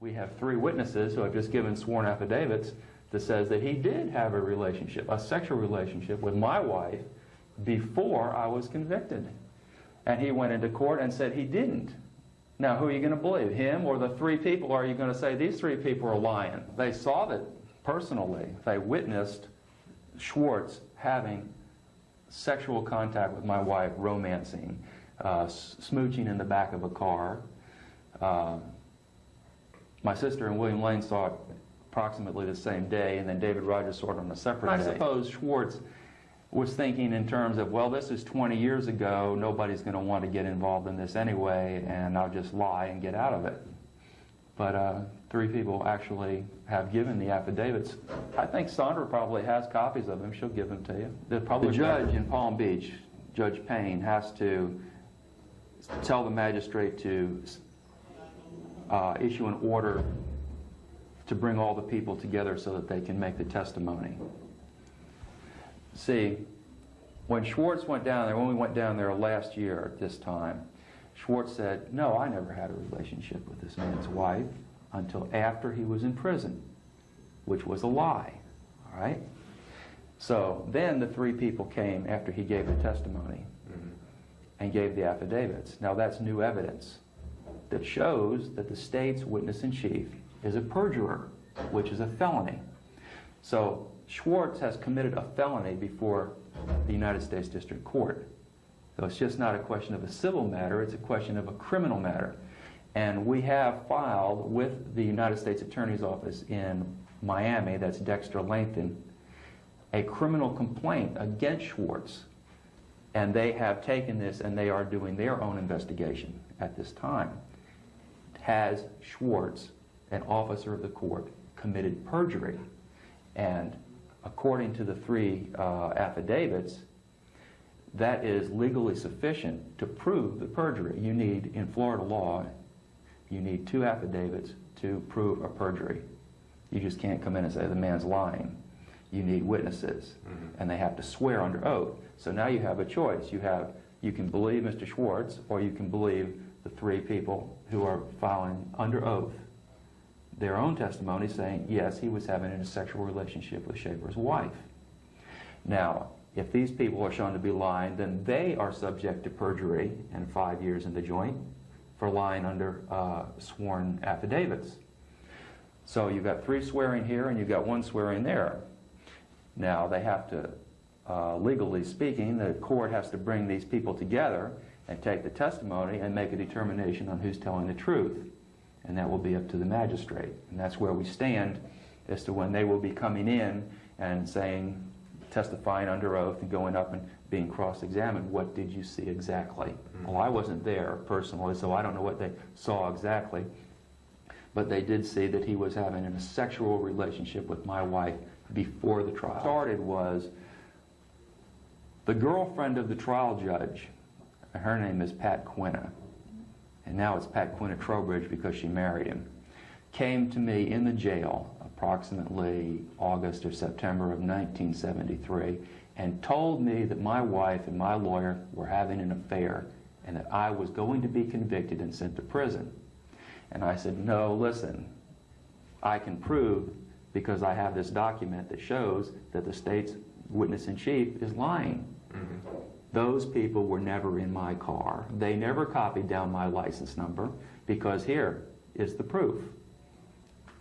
We have 3 witnesses who have just given sworn affidavits that says that he did have a relationship, a sexual relationship with my wife before I was convicted. And he went into court and said he didn't. Now, who are you going to believe, him or the 3 people? Or are you going to say these 3 people are lying? They saw that personally. They witnessed Schwartz having sexual contact with my wife, romancing, smooching in the back of a car. My sister and William Lane saw it approximately the same day, and then David Rogers saw it on a separate day. I suppose Schwartz was thinking in terms of, well, this is 20 years ago, nobody's going to want to get involved in this anyway, and I'll just lie and get out of it. But 3 people actually have given the affidavits. I think Sandra probably has copies of them. She'll give them to you. The judge in Palm Beach, Judge Payne, has to tell the magistrate to issue an order to bring all the people together so that they can make the testimony. See, when Schwartz went down there, when we went down there last year at this time, Schwartz said, no, I never had a relationship with this man's wife until after he was in prison, which was a lie, all right? So then the 3 people came after he gave the testimony and gave the affidavits. Now that's new evidence that shows that the state's witness-in-chief is a perjurer, which is a felony. So Schwartz has committed a felony before the United States District Court. So it's just not a question of a civil matter, it's a question of a criminal matter. And we have filed with the United States Attorney's Office in Miami, that's Dexter Langton, a criminal complaint against Schwartz. And they have taken this and they are doing their own investigation at this time. Has Schwartz, an officer of the court, committed perjury? And according to the 3 affidavits, that is legally sufficient to prove the perjury. You need, in Florida law, you need 2 affidavits to prove a perjury. You just can't come in and say the man's lying. You need witnesses, and they have to swear under oath. So now you have a choice. You can believe Mr. Schwartz, or you can believe the 3 people who are filing under oath their own testimony saying, yes, he was having a sexual relationship with Schaefer's wife. Now, if these people are shown to be lying, then they are subject to perjury and 5 years in the joint for lying under sworn affidavits. So you've got 3 swearing here and you've got 1 swearing there. Now they have to, legally speaking, the court has to bring these people together and take the testimony and make a determination on who's telling the truth. And that will be up to the magistrate. And that's where we stand as to when they will be coming in and saying, testifying under oath and going up and being cross-examined. What did you see exactly? Well, I wasn't there personally, so I don't know what they saw exactly. But they did see that he was having a sexual relationship with my wife before the trial started. Was the girlfriend of the trial judge, her name is Pat Quinna, and now it's Pat Quinna Trowbridge because she married him, came to me in the jail approximately August or September of 1973 and told me that my wife and my lawyer were having an affair and that I was going to be convicted and sent to prison. And I said, no, listen, I can prove, because I have this document that shows that the state's witness-in-chief is lying. Those people were never in my car. They never copied down my license number, because here is the proof.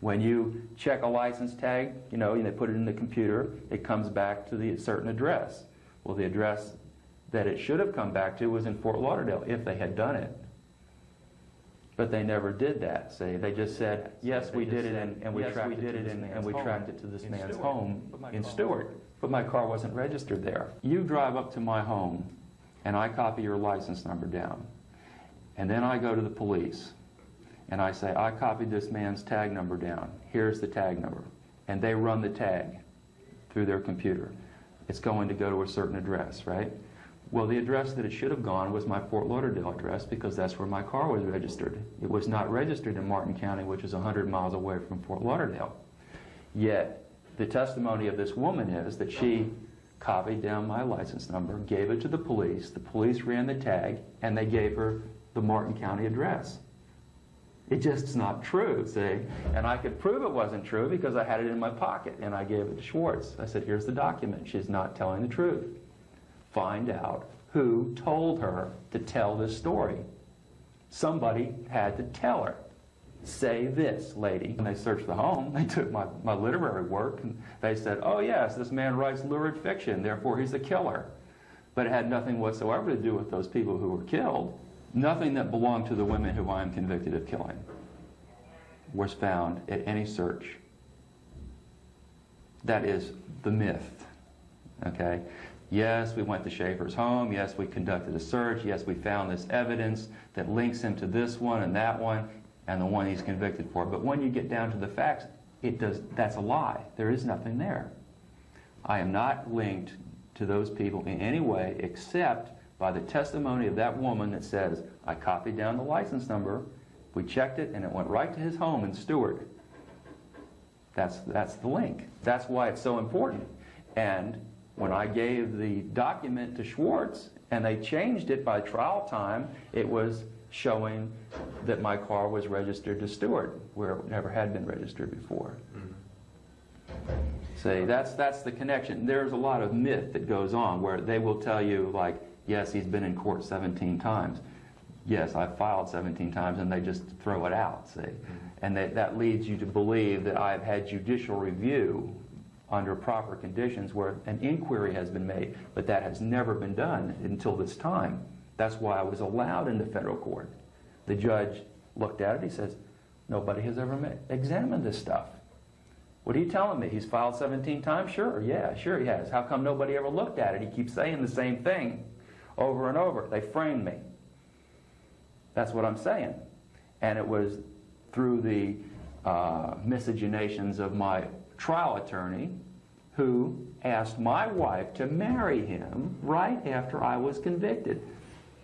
When you check a license tag, you know, and they put it in the computer, it comes back to the certain address. Well, the address that it should have come back to was in Fort Lauderdale, if they had done it. But they never did that. See, they just said, yes, we did it, and we tracked it to this man's home in Stewart. But my car wasn't registered there. You drive up to my home, and I copy your license number down. And then I go to the police, and I say, I copied this man's tag number down. Here's the tag number. And they run the tag through their computer. It's going to go to a certain address, right? Well, the address that it should have gone was my Fort Lauderdale address, because that's where my car was registered. It was not registered in Martin County, which is 100 miles away from Fort Lauderdale. Yet, the testimony of this woman is that she copied down my license number, gave it to the police ran the tag, and they gave her the Martin County address. It just's not true, see? And I could prove it wasn't true because I had it in my pocket, and I gave it to Schwartz. I said, here's the document. She's not telling the truth. Find out who told her to tell this story. Somebody had to tell her. Say this, lady. When they searched the home, they took my literary work, and they said, oh yes, this man writes lurid fiction, therefore he's a killer. But it had nothing whatsoever to do with those people who were killed. Nothing that belonged to the women who I am convicted of killing was found at any search. That is the myth, okay? Yes, we went to Schaefer's home. Yes, we conducted a search. Yes, we found this evidence that links him to this one and that one and the one he's convicted for. But when you get down to the facts, that's a lie. There is nothing there. I am not linked to those people in any way except by the testimony of that woman that says, I copied down the license number, we checked it, and it went right to his home in Stewart. That's the link. That's why it's so important. And when I gave the document to Schwartz, and they changed it by trial time, it was showing that my car was registered to Stewart, where it never had been registered before. See, that's the connection. There's a lot of myth that goes on where they will tell you, like, yes, he's been in court 17 times. Yes, I filed 17 times, and they just throw it out, see? And that leads you to believe that I've had judicial review under proper conditions where an inquiry has been made, but that has never been done until this time. That's why I was allowed into federal court. The judge looked at it, he says, nobody has ever examined this stuff. What are you telling me? He's filed 17 times? Sure, yeah, sure he has. How come nobody ever looked at it? He keeps saying the same thing over and over. They framed me. That's what I'm saying. And it was through the miscegenations of my trial attorney who asked my wife to marry him right after I was convicted.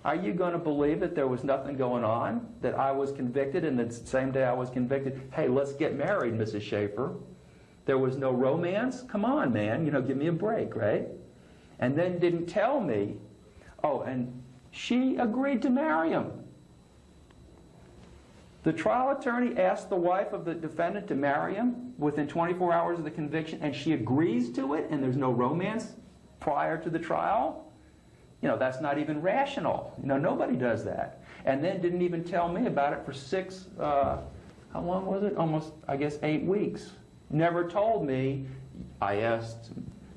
Are you going to believe that there was nothing going on? That I was convicted and the same day I was convicted, hey, let's get married, Mrs. Schaefer. There was no romance? Come on, man, you know, give me a break, right? And then didn't tell me, oh, and she agreed to marry him. The trial attorney asked the wife of the defendant to marry him within 24 hours of the conviction, and she agrees to it, and there's no romance prior to the trial? You know, that's not even rational. You know, nobody does that. And then didn't even tell me about it for how long was it? Almost, I guess, 8 weeks. Never told me, I asked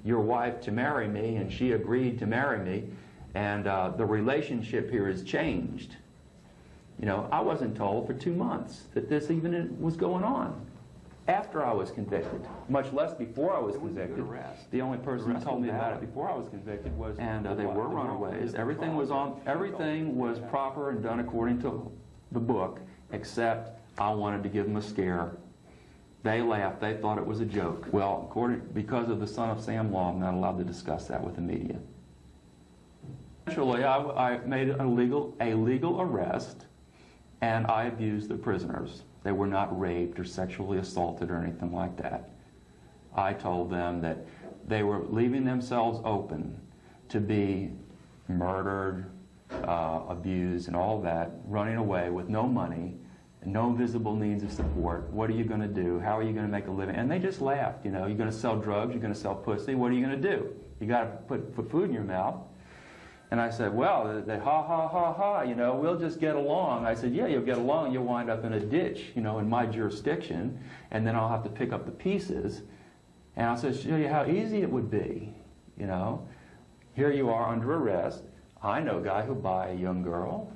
your wife to marry me, and she agreed to marry me, and the relationship here has changed. You know, I wasn't told for 2 months that this even was going on after I was convicted, much less before I was convicted. The only person who told me about it before I was convicted was and they were runaways. Everything was proper and done according to the book, except I wanted to give them a scare. They laughed. They thought it was a joke. Well, because of the Son of Sam law, I'm not allowed to discuss that with the media. Eventually, I made a legal arrest, and I abused the prisoners. They were not raped or sexually assaulted or anything like that. I told them that they were leaving themselves open to be murdered, abused, and all that, running away with no money, no visible means of support. What are you going to do? How are you going to make a living? And they just laughed. You know, you're going to sell drugs, you're going to sell pussy, what are you going to do? You got to put food in your mouth. And I said, well, they ha, ha, ha, ha, you know, we'll just get along. I said, yeah, you'll get along, you'll wind up in a ditch, you know, in my jurisdiction, and then I'll have to pick up the pieces. And I'll just show you how easy it would be, you know. Here you are under arrest. I know a guy who'll buy a young girl.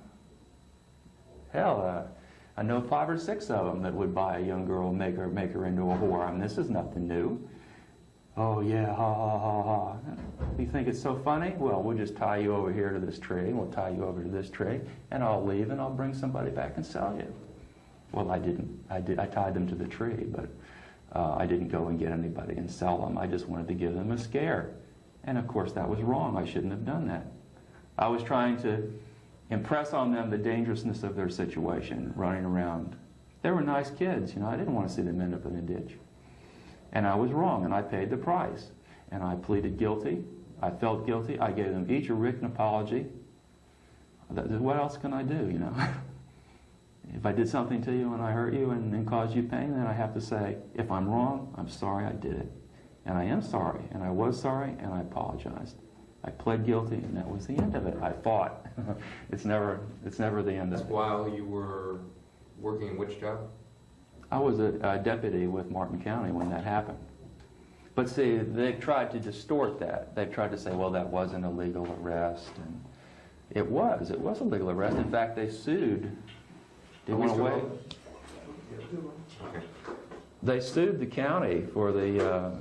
Hell, I know 5 or 6 of them that would buy a young girl and make her into a whore. I mean, this is nothing new. Oh, yeah, ha, ha, ha, ha. You think it's so funny? Well, we'll just tie you over here to this tree, and we'll tie you over to this tree, and I'll leave, and I'll bring somebody back and sell you. Well, I didn't. I tied them to the tree, but I didn't go and get anybody and sell them. I just wanted to give them a scare. And, of course, that was wrong. I shouldn't have done that. I was trying to impress on them the dangerousness of their situation, running around. They were nice kids, you know. I didn't want to see them end up in a ditch. And I was wrong, and I paid the price. And I pleaded guilty. I felt guilty. I gave them each a written apology. What else can I do, you know? If I did something to you and I hurt you and caused you pain, then I have to say, if I'm wrong, I'm sorry I did it. And I am sorry, and I was sorry, and I apologized. I pled guilty, and that was the end of it. I fought. It's never the end of it. While you were working in which job? I was a deputy with Martin County when that happened. But see, they tried to distort that. They tried to say, well, that wasn't a legal arrest. And it was a legal arrest. In fact, they sued. Do you want to wait? Okay. They sued the county for the,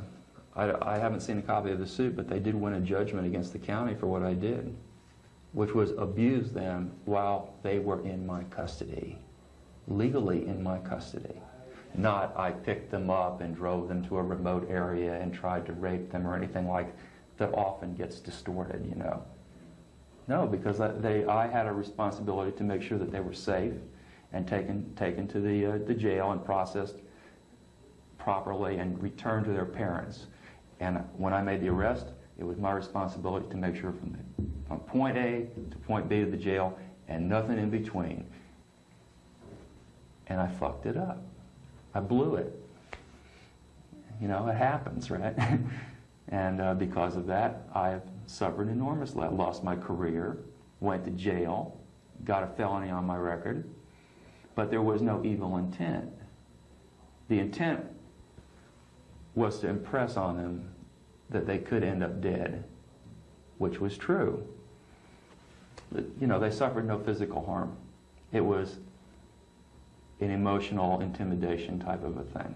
I haven't seen a copy of the suit, but they did win a judgment against the county for what I did, which was abuse them while they were in my custody, legally in my custody. Not I picked them up and drove them to a remote area and tried to rape them or anything like that often gets distorted, you know. No, because I had a responsibility to make sure that they were safe and taken to the jail and processed properly and returned to their parents. And when I made the arrest, it was my responsibility to make sure from point A to point B to the jail and nothing in between. And I fucked it up. I blew it. You know, it happens, right? And because of that, I've suffered enormously. I lost my career, went to jail, got a felony on my record, but there was no evil intent. The intent was to impress on them that they could end up dead, which was true. You know, they suffered no physical harm. It was an emotional intimidation type of a thing.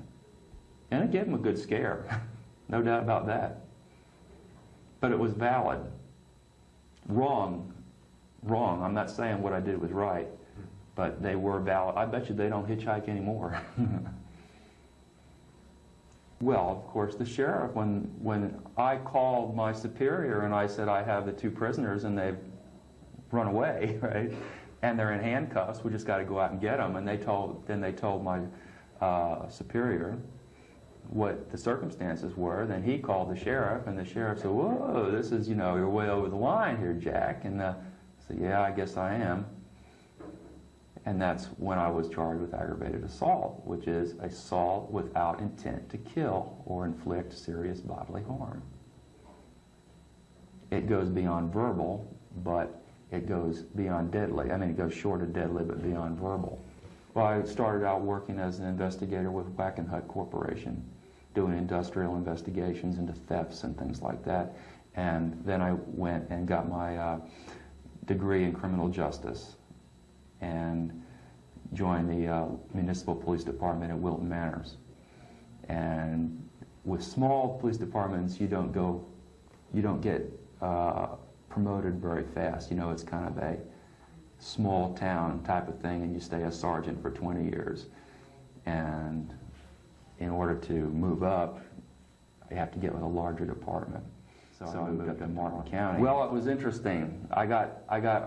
And it gave them a good scare, no doubt about that. But it was valid. Wrong. I'm not saying what I did was right, but they were valid. I bet you they don't hitchhike anymore. Well, of course, the sheriff, when I called my superior and I said I have the two prisoners and they've run away, right? And they're in handcuffs, we just got to go out and get them. And they told my superior what the circumstances were. Then he called the sheriff, and the sheriff said, "Whoa, this is, you know, you're way over the line here, Jack." And I said, "Yeah, I guess I am." And that's when I was charged with aggravated assault, which is assault without intent to kill or inflict serious bodily harm. It goes beyond verbal, but it goes beyond deadly. I mean, it goes short of deadly, but beyond verbal. Well, I started out working as an investigator with Wackenhut Corporation, doing industrial investigations into thefts and things like that. And then I went and got my degree in criminal justice and joined the municipal police department at Wilton Manors. And with small police departments, you don't get promoted very fast. You know, it's kind of a small town type of thing, and you stay a sergeant for 20 years. And in order to move up, you have to get with a larger department. So I moved up to Martin County. Well, it was interesting. I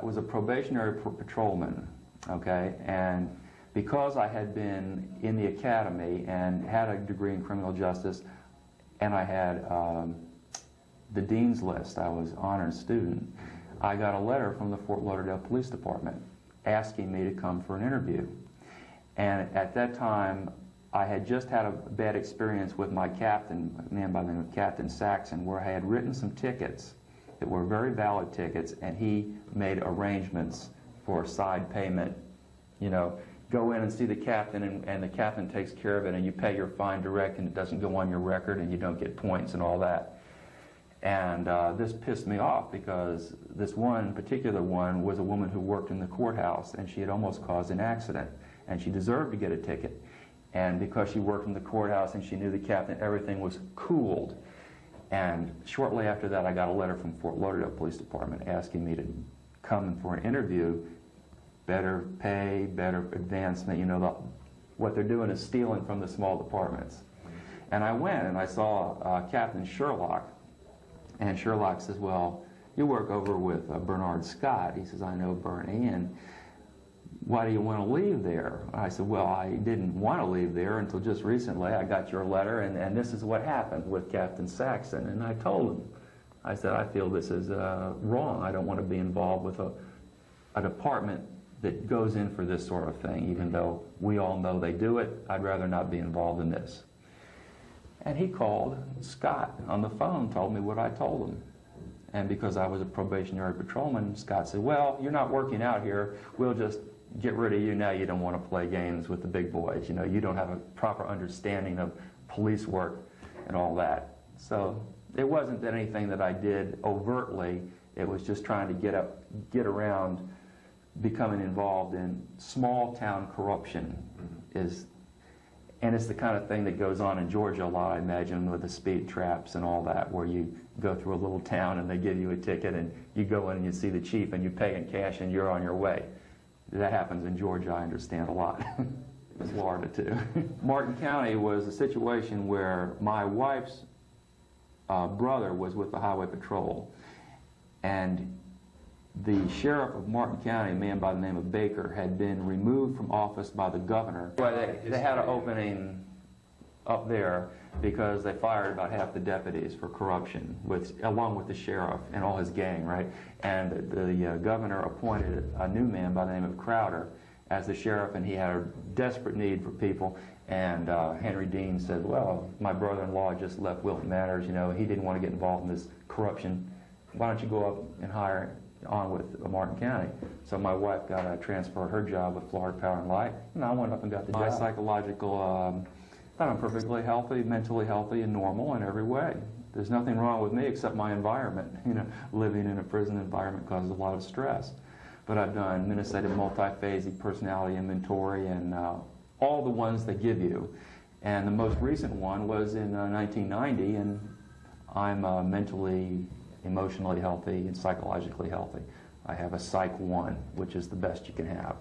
was a probationary patrolman, okay? And because I had been in the academy and had a degree in criminal justice, and I had the dean's list, I was honored student, I got a letter from the Fort Lauderdale Police Department asking me to come for an interview. And at that time, I had just had a bad experience with my captain, a man by the name of Captain Saxon, where I had written some tickets that were very valid tickets, and he made arrangements for a side payment. You know, go in and see the captain, and the captain takes care of it, and you pay your fine direct, and it doesn't go on your record, and you don't get points and all that. And this pissed me off because this one particular one was a woman who worked in the courthouse, and she had almost caused an accident, and she deserved to get a ticket. And because she worked in the courthouse and she knew the captain, everything was cooled. And shortly after that, I got a letter from Fort Lauderdale Police Department asking me to come for an interview. Better pay, better advancement. You know, what they're doing is stealing from the small departments. And I went and I saw Captain Sherlock. And Sherlock says, "Well, you work over with Bernard Scott." He says, "I know Bernie, and why do you want to leave there?" I said, "Well, I didn't want to leave there until just recently. I got your letter, and this is what happened with Captain Saxon." And I told him, I said, "I feel this is wrong. I don't want to be involved with a department that goes in for this sort of thing, even though we all know they do it. I'd rather not be involved in this. And he called Scott on the phone, told me what I told him. And because I was a probationary patrolman, Scott said, well, you're not working out here. We'll just get rid of you now. You don't want to play games with the big boys. You know, you don't have a proper understanding of police work and all that. So it wasn't anything that I did overtly. It was just trying to get around becoming involved in small town corruption. And it's the kind of thing that goes on in Georgia a lot, I imagine, with the speed traps and all that, where you go through a little town and they give you a ticket and you go in and you see the chief and you pay in cash and you're on your way. That happens in Georgia, I understand, a lot. Florida, too. Martin County was a situation where my wife's brother was with the Highway Patrol, and the sheriff of Martin County, a man by the name of Baker, had been removed from office by the governor. Well, they had an opening up there because they fired about half the deputies for corruption, along with the sheriff and all his gang, right? And the governor appointed a new man by the name of Crowder as the sheriff, and he had a desperate need for people. And Henry Dean said, well, my brother-in-law just left Wilton Manors, you know, he didn't want to get involved in this corruption. Why don't you go up and hire on with Martin County? So my wife got a transfer her job with Florida Power and Light, and I went up and got the job. Psychological, that I'm perfectly healthy, mentally healthy, and normal in every way. There's nothing wrong with me except my environment. You know, living in a prison environment causes a lot of stress. But I've done Minnesota multiphasic personality inventory and all the ones they give you. And the most recent one was in 1990, and I'm mentally, emotionally healthy and psychologically healthy. I have a Psych 1, which is the best you can have.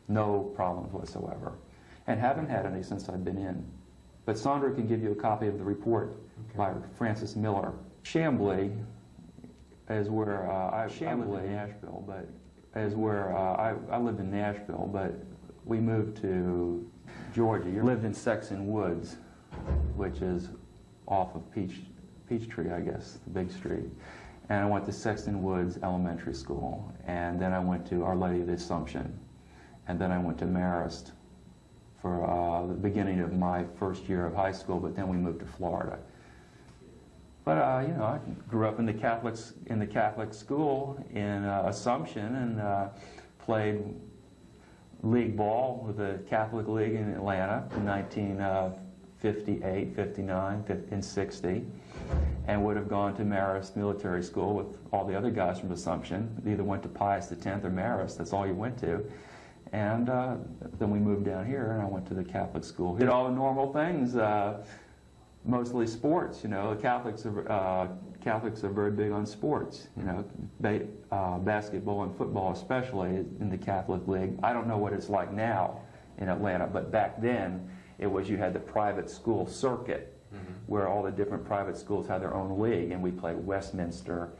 No problems whatsoever. And haven't had any since I've been in. But Sandra can give you a copy of the report by Francis Miller. Chamblee is where I lived in Nashville, but I lived in Nashville, but we moved to Georgia. You lived in Sexton Woods, which is off of Peachtree, I guess, the big street. And I went to Sexton Woods Elementary School, and then I went to Our Lady of the Assumption, and then I went to Marist for the beginning of my first year of high school, but then we moved to Florida. But you know, I grew up in the Catholic school in Assumption, and played league ball with the Catholic League in Atlanta in 1958, 59, and 60, and would have gone to Marist Military School with all the other guys from Assumption. They either went to Pius X or Marist. That's all you went to. And then we moved down here, and I went to the Catholic school. Did all the normal things, mostly sports. You know, Catholics are very big on sports. You know, basketball and football, especially in the Catholic League. I don't know what it's like now in Atlanta, but back then it was you had the private school circuit, where all the different private schools had their own league, and we played Westminster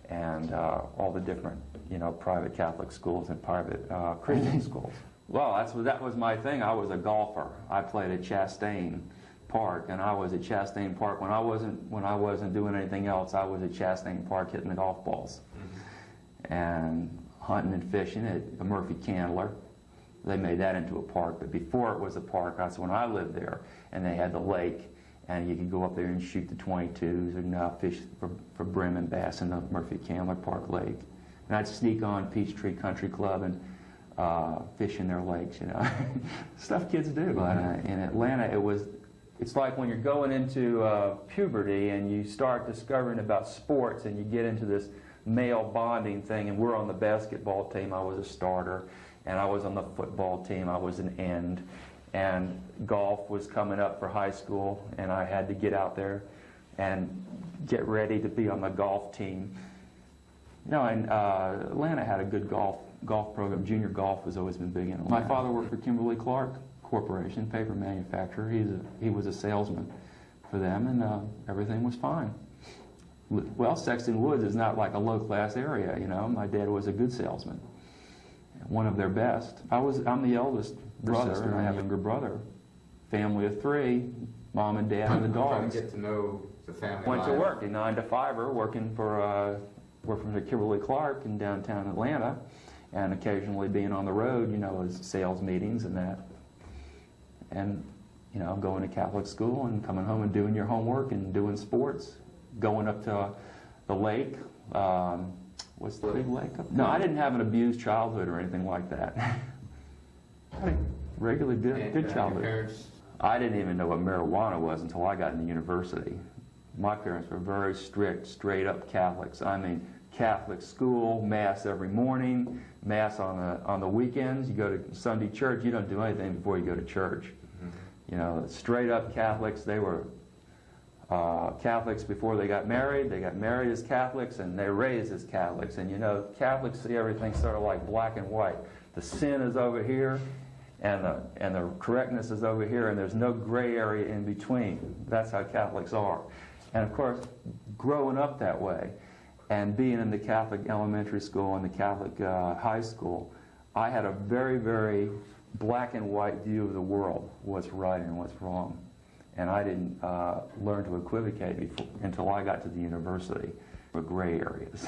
and all the different, you know, private Catholic schools and private Christian schools. Well, that was my thing. I was a golfer. I played at Chastain Park, and I was at Chastain Park when I wasn't doing anything else. I was at Chastain Park hitting the golf balls and hunting and fishing at the Murphy Candler. They made that into a park, but before it was a park, that's when I lived there, and they had the lake. And you could go up there and shoot the 22s and fish for brim and bass in the Murphy Candler Park Lake. And I'd sneak on Peachtree Country Club and fish in their lakes, you know. Stuff kids do. But in Atlanta, it's like when you're going into puberty and you start discovering about sports and you get into this male bonding thing, and we're on the basketball team. I was a starter, and I was on the football team. I was an end. And golf was coming up for high school, and I had to get out there and get ready to be on the golf team. No, and Atlanta had a good golf program. Junior golf has always been big in Atlanta. My father worked for Kimberly-Clark Corporation, paper manufacturer. He was a salesman for them, and everything was fine. Well, Sexton Woods is not like a low-class area, you know. My dad was a good salesman, one of their best. I'm the eldest brother, and I have a younger brother. Family of 3, mom and dad and the dogs. Trying to get to know the family. Went to work, a 9 to 5er, working for Kimberly-Clark in downtown Atlanta, and occasionally being on the road, you know, as sales meetings and that. And, you know, going to Catholic school and coming home and doing your homework and doing sports, going up to the lake. What's the big lake up? No, I didn't have an abused childhood or anything like that. I had a regularly good childhood. I didn't even know what marijuana was until I got into university. My parents were very strict, straight-up Catholics. I mean, Catholic school, Mass every morning, Mass on the weekends. You go to Sunday church, you don't do anything before you go to church. You know, straight-up Catholics. They were Catholics before they got married as Catholics, and they're raised as Catholics. And you know, Catholics see everything sort of like black and white. The sin is over here, and the correctness is over here, and there's no gray area in between. That's how Catholics are. And of course, growing up that way, and being in the Catholic elementary school and the Catholic high school, I had a very, very black and white view of the world, what's right and what's wrong. And I didn't learn to equivocate until I got to the university, the gray areas.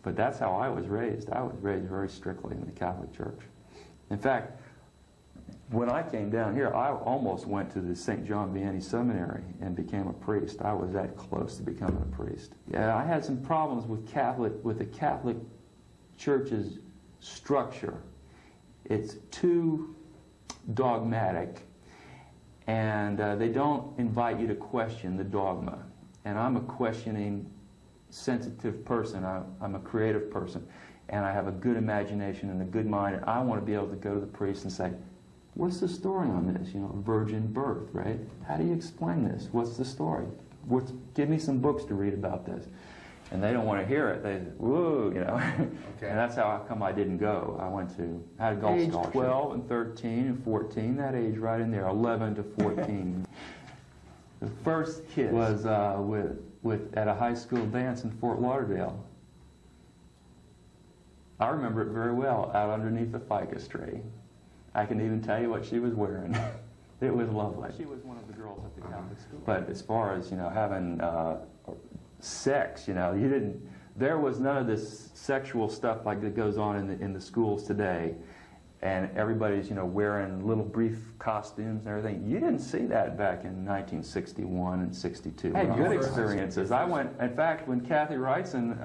But that's how I was raised. I was raised very strictly in the Catholic Church. In fact, when I came down here, I almost went to the St. John Vianney Seminary and became a priest. I was that close to becoming a priest. Yeah, I had some problems with the Catholic Church's structure. It's too dogmatic, and they don't invite you to question the dogma. And I'm a questioning, sensitive person. I'm a creative person, and I have a good imagination and a good mind, and I want to be able to go to the priest and say, what's the story on this? You know, virgin birth, right? How do you explain this? What's the story? Give me some books to read about this. And they don't want to hear it. They, whoa, you know. Okay. And that's how come I didn't go. I had a golf scholarship. 12 and 13 and 14, that age right in there, 11 to 14. The first kiss was at a high school dance in Fort Lauderdale. I remember it very well, out underneath the ficus tree. I can even tell you what she was wearing. It was lovely. She was one of the girls at the Catholic school. But as far as, you know, having sex, you know, there was none of this sexual stuff like that goes on in the schools today. And everybody's, you know, wearing little brief costumes and everything. You didn't see that back in 1961 and 62. I had good experiences. I went, in fact, when Kathy Wrightson,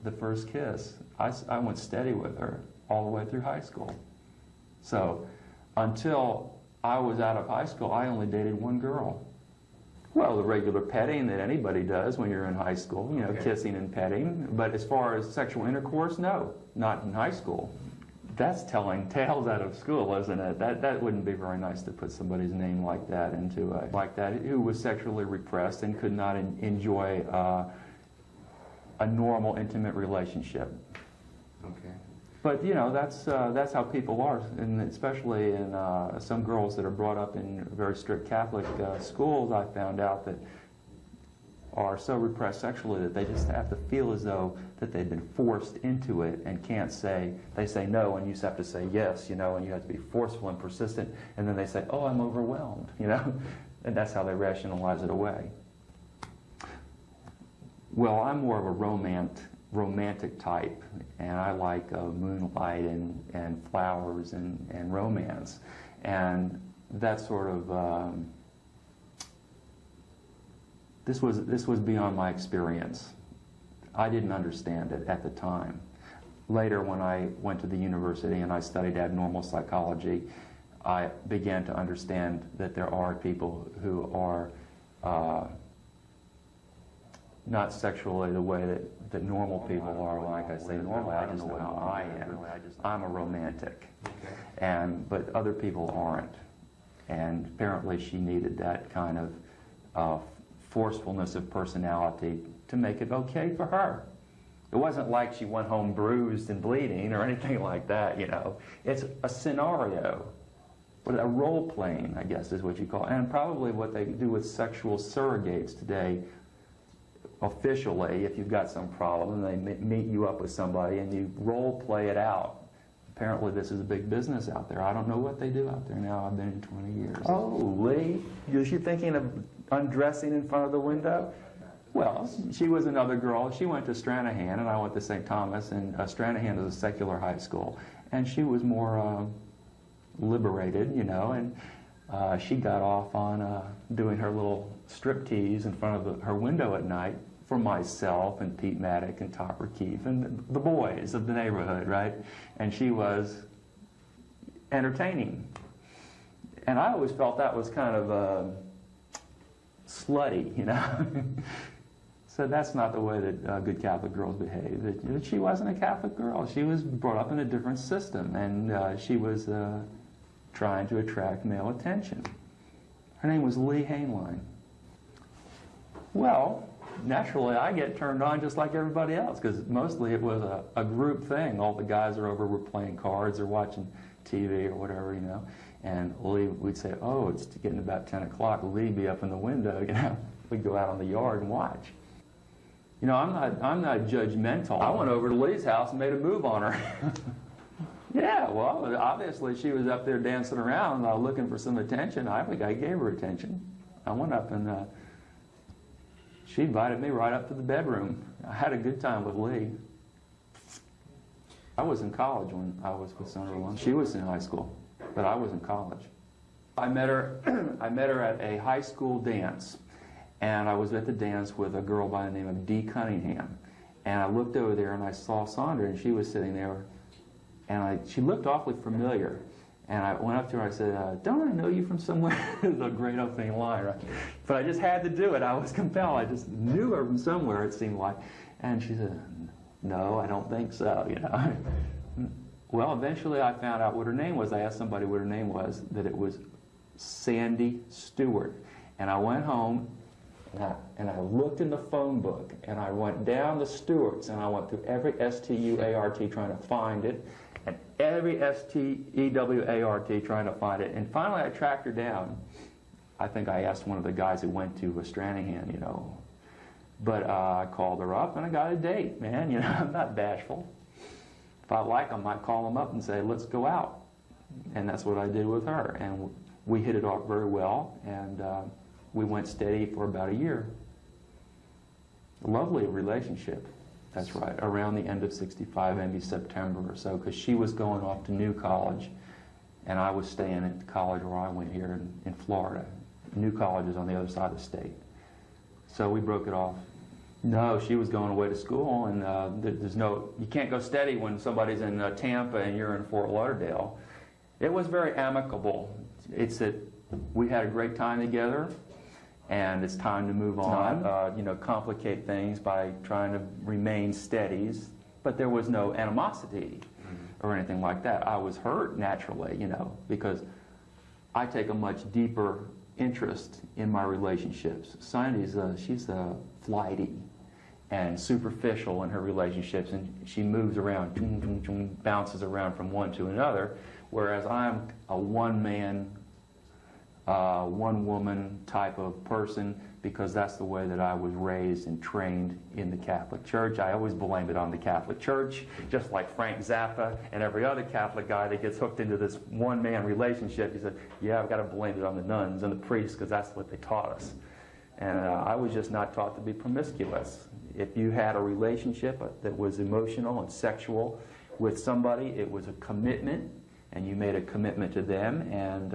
the first kiss, I went steady with her all the way through high school. So until I was out of high school, I only dated one girl. Well, the regular petting that anybody does when you're in high school, you know, kissing and petting. But as far as sexual intercourse, no, not in high school. That's telling tales out of school, isn't it? That wouldn't be very nice to put somebody's name like that into who was sexually repressed and could not enjoy a normal, intimate relationship. Okay. But you know, that's how people are, and especially in some girls that are brought up in very strict Catholic schools. I found out that are so repressed sexually that they just have to feel as though that they've been forced into it and can't say. They say no, and you just have to say yes, you know, and you have to be forceful and persistent. And then they say, "Oh, I'm overwhelmed," you know, and that's how they rationalize it away. Well, I'm more of a romantic type, and I like moonlight and flowers and romance, and that sort of this was beyond my experience. I didn't understand it at the time. Later, when I went to the university and I studied abnormal psychology, I began to understand that there are people who are not sexually the way that normal people are. Like I say, normally I just know how I am. I'm a romantic, but other people aren't. And apparently she needed that kind of forcefulness of personality to make it okay for her. It wasn't like she went home bruised and bleeding or anything like that, you know. It's a scenario. A role-playing, I guess, is what you call it. And probably what they do with sexual surrogates today, officially, if you've got some problem, and they meet you up with somebody and you role-play it out. Apparently this is a big business out there. I don't know what they do out there now. I've been in 20 years. Oh, Lee, is she thinking of undressing in front of the window? Well, she was another girl. She went to Stranahan, and I went to St. Thomas, and Stranahan is a secular high school. And she was more liberated, you know, and she got off on doing her little striptease in front of her window at night for myself and Pete Maddock and Topper Keefe and the boys of the neighborhood, right? And she was entertaining. And I always felt that was kind of slutty, you know. So that's not the way that good Catholic girls behave. That she wasn't a Catholic girl. She was brought up in a different system, and she was trying to attract male attention. Her name was Lee Hainline. Well, naturally, I get turned on just like everybody else, because mostly it was a group thing. All the guys are over, were playing cards or watching TV or whatever, you know. And Lee, we'd say, oh, it's getting about 10 o'clock. Lee'd be up in the window, you know. We'd go out on the yard and watch. You know, I'm not judgmental. I went over to Lee's house and made a move on her. Yeah, well, obviously she was up there dancing around looking for some attention. I think I gave her attention. I went up and she invited me right up to the bedroom. I had a good time with Lee. I was in college when I was with Sunderland. She was in high school, but I was in college. I met her at a high school dance. And I was at the dance with a girl by the name of Dee Cunningham. And I looked over there and I saw Sandra, and she was sitting there. And she looked awfully familiar. And I went up to her and I said, don't I know you from somewhere? The great opening line, right? But I just had to do it. I was compelled. I just knew her from somewhere, it seemed like. And she said, no, I don't think so, you know. Well, eventually I found out what her name was. I asked somebody what her name was, that it was Sandy Stewart. And I went home, and I looked in the phone book, and I went down the Stewarts, and I went through every S-T-U-A-R-T trying to find it, and every S-T-E-W-A-R-T trying to find it. And finally I tracked her down. I think I asked one of the guys who went to Stranahan, you know. But I called her up, and I got a date, man. You know, I'm not bashful. If I like them, I call them up and say, let's go out. And that's what I did with her. And we hit it off very well, and we went steady for about a year. A lovely relationship. That's right, around the end of '65, maybe September or so, because she was going off to New College, and I was staying at the college where I went here in Florida. New College is on the other side of the state. So we broke it off. No, she was going away to school, and you can't go steady when somebody's in Tampa and you're in Fort Lauderdale. It was very amicable. It's that we had a great time together, and it's time to move on. You know, complicate things by trying to remain steadies, but there was no animosity or anything like that. I was hurt naturally, you know, because I take a much deeper interest in my relationships. Sandy's she's flighty and superficial in her relationships, and she moves around, bounces around from one to another, whereas I'm a one-man, one-woman type of person, because that's the way that I was raised and trained in the Catholic Church. I always blame it on the Catholic Church, just like Frank Zappa and every other Catholic guy that gets hooked into this one-man relationship. He said, yeah, I've got to blame it on the nuns and the priests, because that's what they taught us. And I was just not taught to be promiscuous. If you had a relationship that was emotional and sexual with somebody, it was a commitment, and you made a commitment to them, and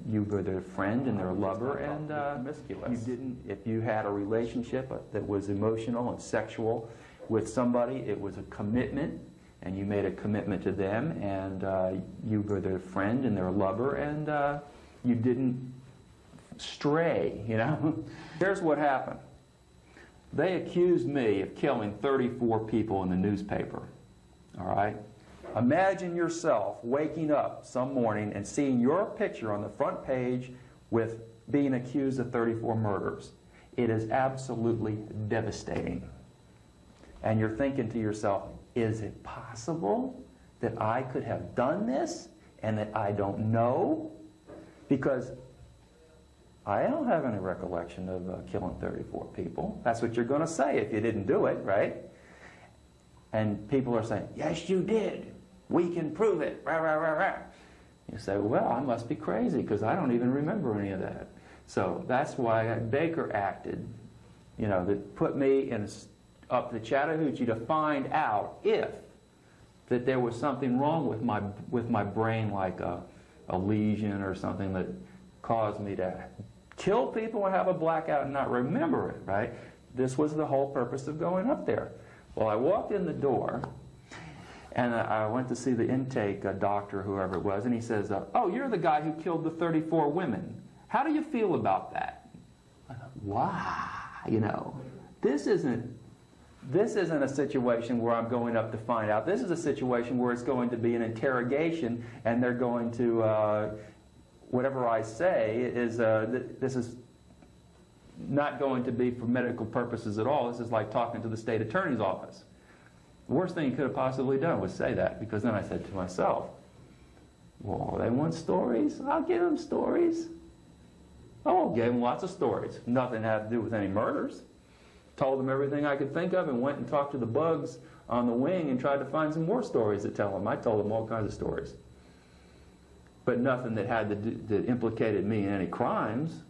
you were their friend and their lover, and promiscuous. If you had a relationship that was emotional and sexual with somebody, it was a commitment, and you made a commitment to them, and you were their friend and their lover, and you didn't stray, you know. Here's what happened. They accused me of killing 34 people in the newspaper, all right? Imagine yourself waking up some morning and seeing your picture on the front page with being accused of 34 murders. It is absolutely devastating. And you're thinking to yourself, is it possible that I could have done this and that I don't know? Because I don't have any recollection of killing 34 people. That's what you're going to say if you didn't do it, right? And people are saying, yes, you did. We can prove it. Rah, rah, rah, rah. You say, well, I must be crazy because I don't even remember any of that. So that's why Baker acted you know, that put me up to Chattahoochee to find out if that there was something wrong with my brain, like a lesion or something that caused me to kill people and have a blackout and not remember it, right? This was the whole purpose of going up there. Well, I walked in the door, and I went to see the intake doctor, whoever it was, and he says, oh, you're the guy who killed the 34 women. How do you feel about that? I thought, wow, you know, this isn't a situation where I'm going up to find out. This is a situation where it's going to be an interrogation, and they're going to, whatever I say is, this is not going to be for medical purposes at all. This is like talking to the state attorney's office. The worst thing he could have possibly done was say that, because then I said to myself, well, they want stories? I'll give them stories. Oh, gave them lots of stories. Nothing had to do with any murders. Told them everything I could think of and went and talked to the bugs on the wing and tried to find some more stories to tell them. I told them all kinds of stories. But nothing that implicated me in any crimes.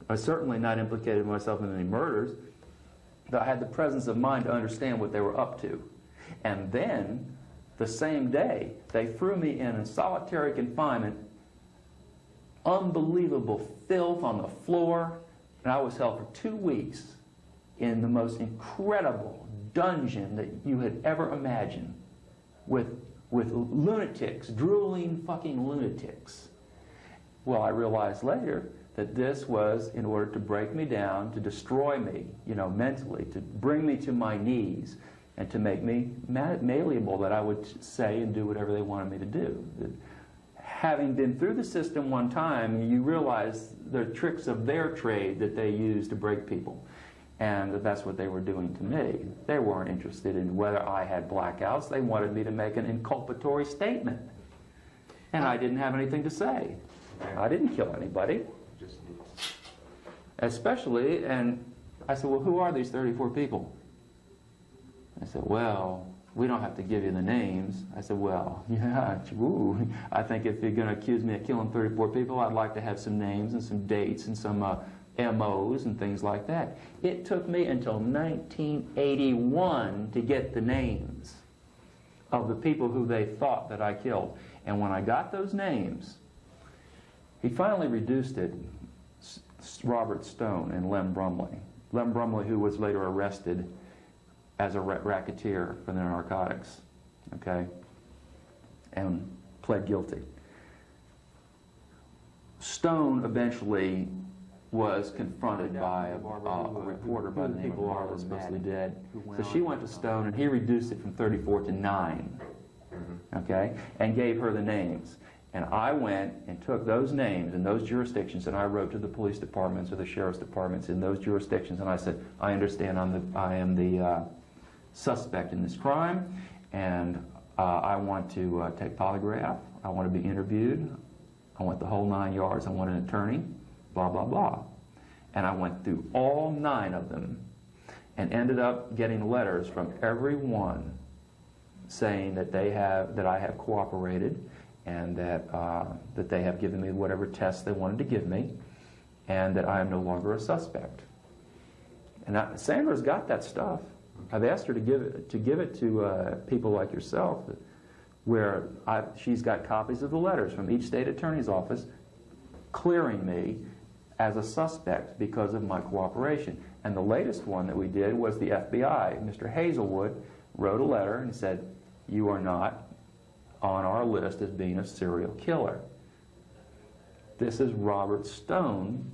I certainly not implicated myself in any murders. But I had the presence of mind to understand what they were up to. And then, the same day, they threw me in solitary confinement, unbelievable filth on the floor, and I was held for 2 weeks in the most incredible dungeon that you had ever imagined, with lunatics, drooling fucking lunatics. Well, I realized later that this was in order to break me down, to destroy me, you know, mentally, to bring me to my knees, and to make me malleable, that I would say and do whatever they wanted me to do. Having been through the system one time, you realize the tricks of their trade that they use to break people. And that's what they were doing to me. They weren't interested in whether I had blackouts. They wanted me to make an inculpatory statement. And I didn't have anything to say. I didn't kill anybody. Especially, and I said, well, who are these 34 people? I said, well, we don't have to give you the names. I said, well, yeah, ooh, I think if you're going to accuse me of killing 34 people, I'd like to have some names and some dates and some MOs and things like that. It took me until 1981 to get the names of the people who they thought that I killed. And when I got those names, he finally reduced it, Robert Stone and Lem Brumley. Lem Brumley, who was later arrested as a racketeer for the narcotics, okay, and pled guilty. Stone eventually was confronted by a reporter by the name of Laura, supposedly dead. So she went to Stone, and he reduced it from 34 to 9, okay, and gave her the names. And I went and took those names and those jurisdictions, and I wrote to the police departments or the sheriff's departments in those jurisdictions, and I said, I understand I am the suspect in this crime, and I want to take polygraph, I want to be interviewed, I want the whole 9 yards, I want an attorney, blah, blah, blah. And I went through all 9 of them and ended up getting letters from every one saying that I have cooperated, and that they have given me whatever tests they wanted to give me, and that I am no longer a suspect. And Sandra's got that stuff. I've asked her to give it to people like yourself, where she's got copies of the letters from each state attorney's office clearing me as a suspect because of my cooperation. And the latest one that we did was the FBI. Mr. Hazelwood wrote a letter and said, you are not on our list as being a serial killer. This is Robert Stone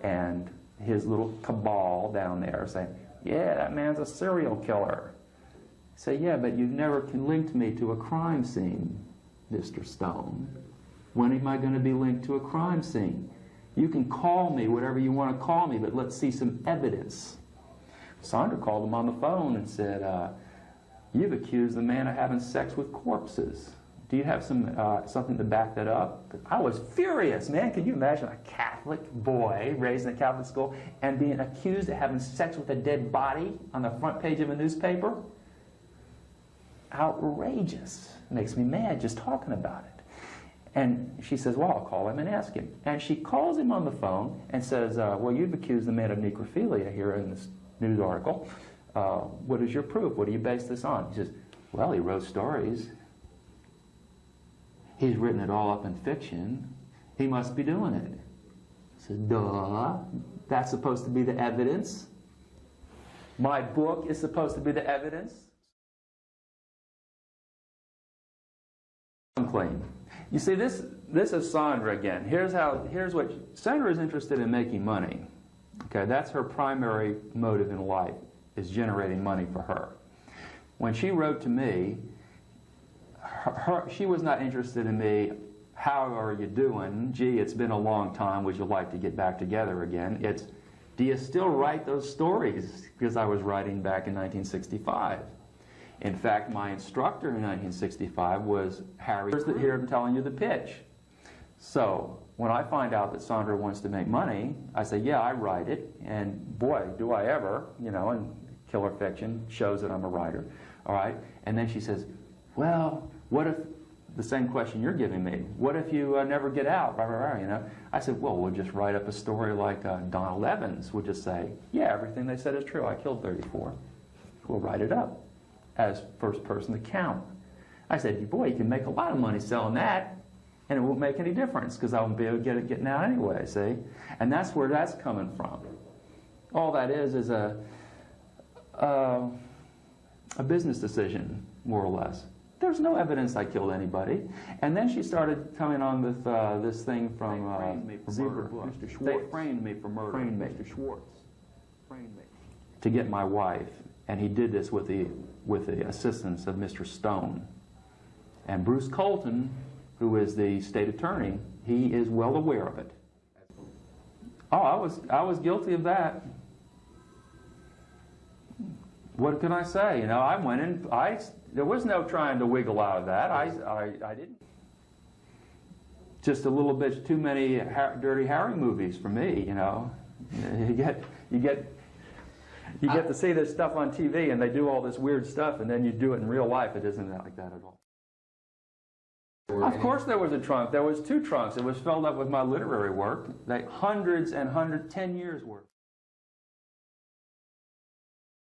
and his little cabal down there saying, yeah, that man's a serial killer. I say, yeah, but you've never linked me to a crime scene, Mr. Stone. When am I going to be linked to a crime scene? You can call me whatever you want to call me, but let's see some evidence. Sandra called him on the phone and said, you've accused the man of having sex with corpses. Do you have something to back that up? I was furious, man. Can you imagine a Catholic boy raised in a Catholic school and being accused of having sex with a dead body on the front page of a newspaper? Outrageous. Makes me mad just talking about it. And she says, well, I'll call him and ask him. And she calls him on the phone and says, well, you've accused the man of necrophilia here in this news article. What is your proof? What do you base this on? He says, well, he wrote stories. He's written it all up in fiction. He must be doing it. I said, duh. That's supposed to be the evidence. My book is supposed to be the evidence. Claim. You see, this is Sandra again. Here's what Sandra is interested in: making money. Okay, that's her primary motive in life, is generating money for her. When she wrote to me, she was not interested in me. How are you doing? Gee, it's been a long time. Would you like to get back together again? It's, do you still write those stories? Because I was writing back in 1965. In fact, my instructor in 1965 was Harry. Here I'm telling you the pitch. So when I find out that Sandra wants to make money, I say, yeah, I write it. And boy, do I ever, you know, and Killer Fiction shows that I'm a writer. All right? And then she says, well, what if, the same question you're giving me, what if you never get out? You know? I said, well, we'll just write up a story like Donald Evans would just say, yeah, everything they said is true. I killed 34. We'll write it up as first person account. I said, boy, you can make a lot of money selling that, and it won't make any difference because I won't be able to get it getting out anyway, see? And that's where that's coming from. All that is a business decision, more or less. There's no evidence I killed anybody. And then she started coming on with this thing from Zebra Book. Mr. Schwartz. They framed me for murder. Framed me. Mr. Schwartz. Framed me. To get my wife. And he did this with the assistance of Mr. Stone. And Bruce Colton, who is the state attorney, he is well aware of it. Oh, I was guilty of that. What can I say? You know, I went in, there was no trying to wiggle out of that. I didn't. Just a little bit too many Dirty Harry movies for me, you know. You get to see this stuff on TV, and they do all this weird stuff, and then you do it in real life. It isn't like that at all. Of course there was a trunk. There was 2 trunks. It was filled up with my literary work. Hundreds and hundreds, 10 years worth.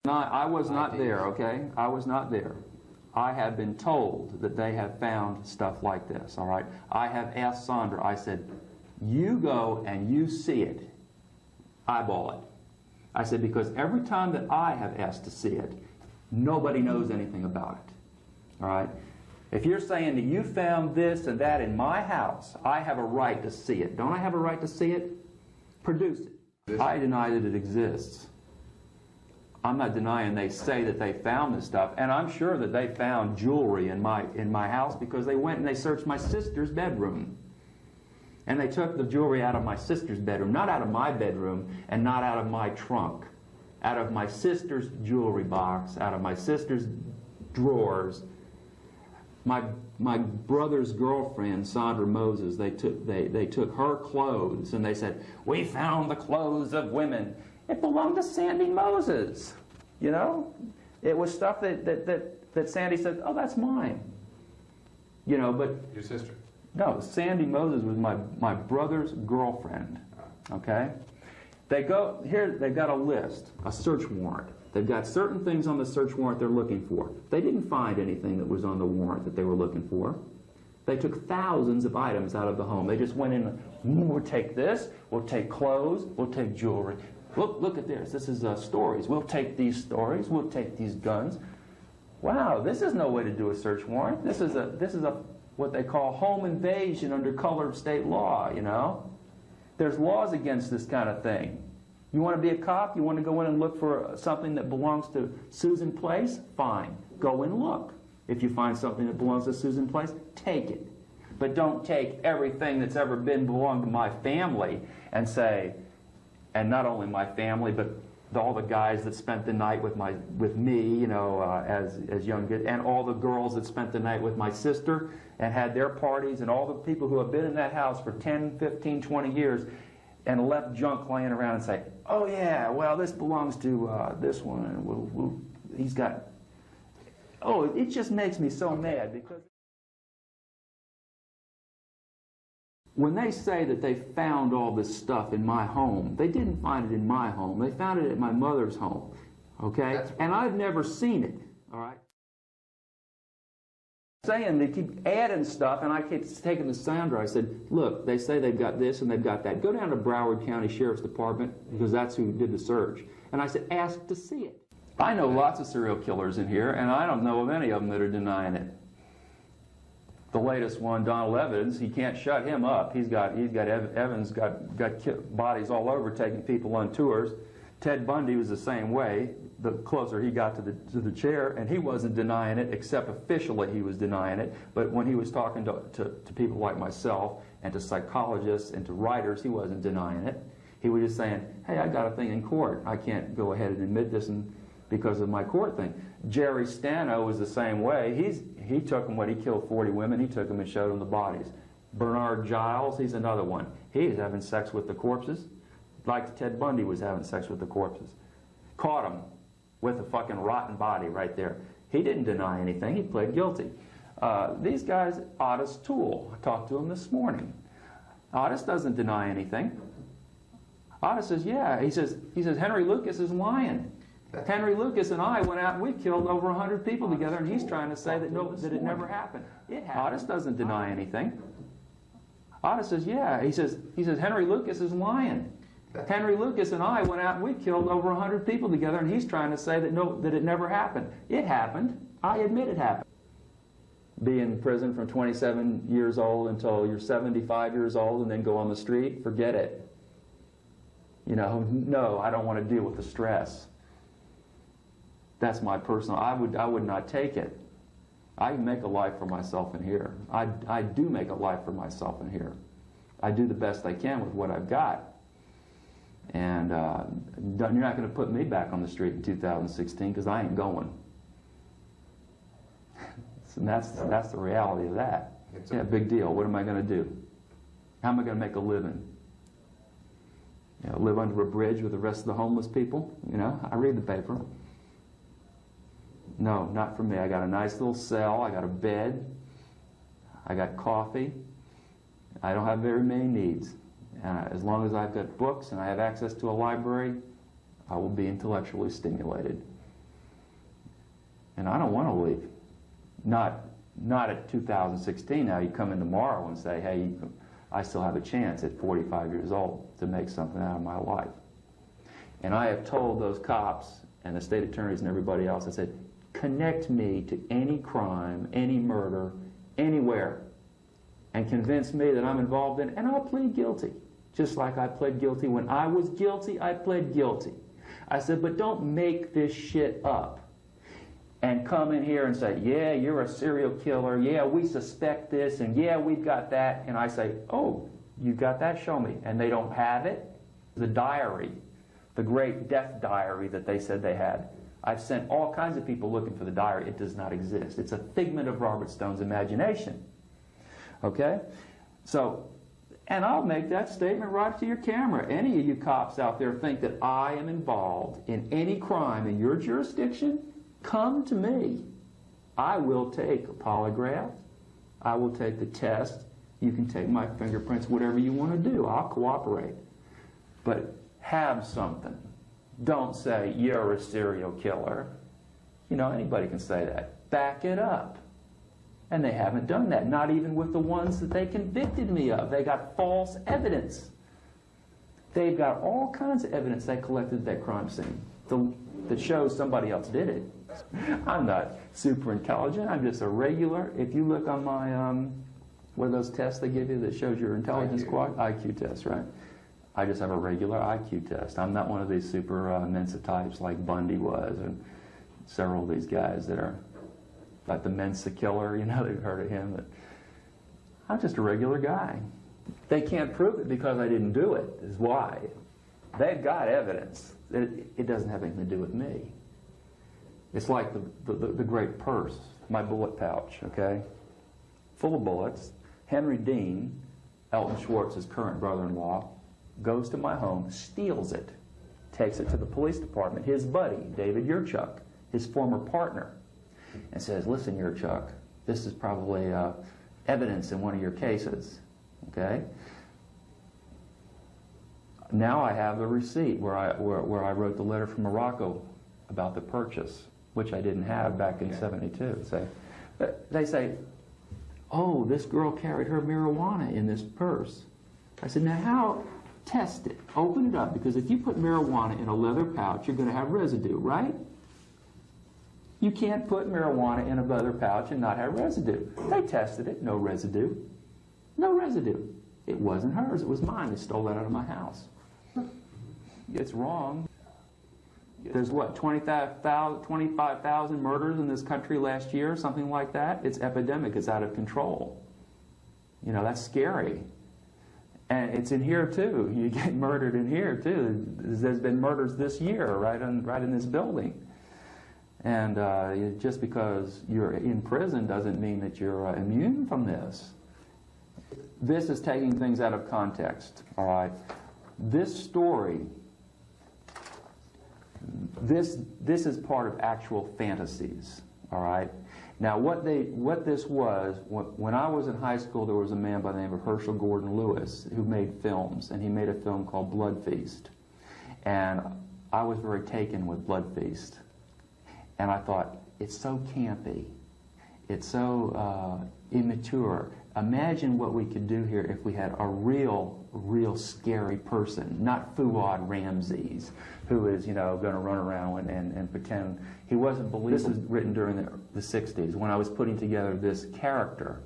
I was not there, okay? I was not there. I have been told that they have found stuff like this, all right? I have asked Sandra, I said, you go and you see it. Eyeball it. I said, because every time that I have asked to see it, nobody knows anything about it. All right? If you're saying that you found this and that in my house, I have a right to see it. Don't I have a right to see it? Produce it. I deny that it exists. I'm not denying they say that they found this stuff, and I'm sure that they found jewelry in my house because they went and they searched my sister's bedroom. And they took the jewelry out of my sister's bedroom, not out of my bedroom, and not out of my trunk. Out of my sister's jewelry box, out of my sister's drawers. My brother's girlfriend, Sandra Moses, they took her clothes, and they said, we found the clothes of women. It belonged to Sandy Moses, you know? It was stuff that Sandy said, oh, that's mine. You know, but... Your sister? No, Sandy Moses was my brother's girlfriend, okay? They've got a list, a search warrant. They've got certain things on the search warrant they're looking for. They didn't find anything that was on the warrant that they were looking for. They took thousands of items out of the home. They just went in, we'll take this, we'll take clothes, we'll take jewelry. Look at this. This is stories. We'll take these stories, we'll take these guns. Wow, this is no way to do a search warrant. This is what they call home invasion under color of state law, you know? There's laws against this kind of thing. You want to be a cop? You want to go in and look for something that belongs to Susan Place? Fine. Go and look. If you find something that belongs to Susan Place, take it. But don't take everything that's ever belonged to my family and say, and not only my family, but all the guys that spent the night with me, you know, as young kids, and all the girls that spent the night with my sister and had their parties, and all the people who have been in that house for 10, 15, 20 years and left junk laying around and say, oh yeah, well, this belongs to this one, and he's got... Oh, it just makes me so mad because... when they say that they found all this stuff in my home, they didn't find it in my home. They found it at my mother's home, okay? And I've never seen it, all right? Saying they keep adding stuff, and I kept taking the sounder. I said, look, they say they've got this and they've got that. Go down to Broward County Sheriff's Department, because that's who did the search. And I said, ask to see it. I know lots of serial killers in here, and I don't know of any of them that are denying it. The latest one, Donald Evans, he can't shut him up. Evans got bodies all over, taking people on tours. Ted Bundy was the same way. The closer he got to the chair, and he wasn't denying it, except officially he was denying it. But when he was talking to people like myself and to psychologists and to writers, he wasn't denying it. He was just saying, hey, I got a thing in court. I can't go ahead and admit this because of my court thing. Jerry Stano was the same way. He took them when he killed 40 women. He took them and showed them the bodies. Bernard Giles, he's another one. He was having sex with the corpses, like Ted Bundy was having sex with the corpses. Caught him with a fucking rotten body right there. He didn't deny anything. He pled guilty. These guys, Otis Toole, I talked to him this morning. Otis doesn't deny anything. Otis says, yeah. He says Henry Lucas is lying. Henry Lucas and I went out and we killed over 100 people together, and he's trying to say that that it never happened. Otis doesn't deny anything. Otis says, yeah. He says Henry Lucas is lying. Henry Lucas and I went out and we killed over 100 people together, and he's trying to say that it never happened. It happened. I admit it happened. Be in prison from 27 years old until you're 75 years old and then go on the street? Forget it. You know, no, I don't want to deal with the stress. That's my personal, I would not take it. I make a life for myself in here. I do make a life for myself in here. I do the best I can with what I've got. And you're not going to put me back on the street in 2016, because I ain't going. And that's the reality of that. Yeah, big deal. What am I going to do? How am I going to make a living? You know, live under a bridge with the rest of the homeless people? You know, I read the paper. No, not for me. I got a nice little cell. I got a bed. I got coffee. I don't have very many needs. As long as I've got books and I have access to a library, I will be intellectually stimulated. And I don't want to leave. Not at 2016. Now you come in tomorrow and say, hey, I still have a chance at 45 years old to make something out of my life. And I have told those cops and the state attorneys and everybody else, I said, connect me to any crime, any murder, anywhere, and convince me that I'm involved in it, and I'll plead guilty. Just like I pled guilty when I was guilty, I pled guilty. I said, but don't make this shit up and come in here and say, yeah, you're a serial killer, yeah, we suspect this, and yeah, we've got that. And I say, oh, you got that? Show me. And they don't have it. The diary, the great death diary that they said they had. I've sent all kinds of people looking for the diary. It does not exist. It's a figment of Robert Stone's imagination. Okay? So, and I'll make that statement right to your camera. Any of you cops out there think that I am involved in any crime in your jurisdiction, come to me. I will take a polygraph. I will take the test. You can take my fingerprints, whatever you want to do. I'll cooperate. But have something. Don't say, you're a serial killer. You know, anybody can say that. Back it up. And they haven't done that, not even with the ones that they convicted me of. They got false evidence. They've got all kinds of evidence they collected at that crime scene that shows somebody else did it. I'm not super intelligent. I'm just a regular. If you look on my, what are those tests they give you that shows your intelligence squad? IQ test, right? I just have a regular IQ test. I'm not one of these super Mensa types like Bundy was, and several of these guys that are like the Mensa killer, you know, they've heard of him. But I'm just a regular guy. They can't prove it because I didn't do it, is why. They've got evidence. It doesn't have anything to do with me. It's like the great purse, my bullet pouch, okay? Full of bullets. Henry Dean, Elton Schwartz's current brother-in-law, goes to my home, steals it, takes it to the police department. His buddy, David Yurchuk, his former partner, and says, listen, Yurchuk, this is probably evidence in one of your cases. okay? Now I have the receipt where I wrote the letter from Morocco about the purchase, which I didn't have back in '72. They say, oh, this girl carried her marijuana in this purse. I said, now how? Test it. Open it up, because if you put marijuana in a leather pouch, you're going to have residue, right? You can't put marijuana in a leather pouch and not have residue. They tested it, no residue. No residue. It wasn't hers, it was mine. They stole that out of my house. It's wrong. There's what, 25,000 murders in this country last year, something like that? It's epidemic, it's out of control. You know, that's scary. And it's in here too. You get murdered in here too. There's been murders this year, right in this building. And just because you're in prison doesn't mean that you're immune from this. This is taking things out of context, all right? This story, this is part of actual fantasies, all right? Now, what this was, when I was in high school, there was a man by the name of Herschel Gordon Lewis who made films, and he made a film called Blood Feast. And I was very taken with Blood Feast. And I thought, it's so campy. It's so immature. Imagine what we could do here if we had a real scary person, not Fuad Ramses, who is, you know, going to run around and pretend he wasn't believable. This was written during the 60s when I was putting together this character.